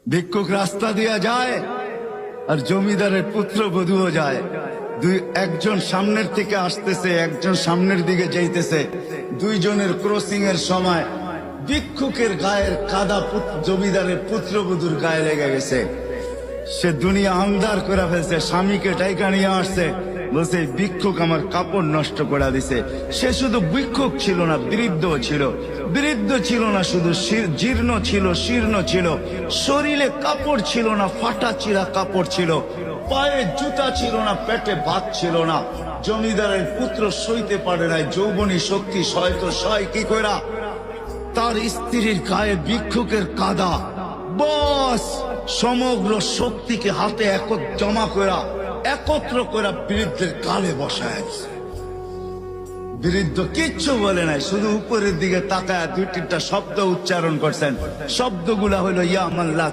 ভিক্ষুক রাস্তা দিয়া যায় আর জমিদারের পুত্রবধূও যায়। একজন সামনের থেকে আসতেছে, একজন সামনের দিকে যাইতেছে। দুইজনের ক্রসিং এর সময় ভিক্ষুকের গায়ের কাদা জমিদারের পুত্রবধূর গায়ে লেগে গেছে। সে দুনিয়া আন্ধার করে ফেলছে, স্বামীকে ডাইকা নিয়ে আসছে, বলছে ভিক্ষুক আমার কাপড় নষ্ট করে দিছে। সে শুধু ভিক্ষুক ছিল না, বৃদ্ধ ছিল। বৃদ্ধ ছিল না শুধু, জীর্ণ ছিল, শীর্ণ ছিল। শরীরে কাপড় ছিল না, ফাটা চিরা কাপড় ছিল। পায়ে জুতা ছিল না, পেটে ভাত ছিল না। জমিদারের পুত্র সইতে পারে নাই, যৌবনী শক্তি সয় তো সয় কি কইরা তার স্ত্রীর গায়ে ভিক্ষুকের কাদা। বস সমগ্র শক্তিকে হাতে জমা করা, একত্র করা বৃদ্ধের গালে বসায়। বৃদ্ধ কিচ্ছু বলে নাই, শুধু উপরের দিকে তাকায় দুই তিনটা শব্দ উচ্চারণ করছেন। শব্দগুলা হলো ইয়া আল্লাহ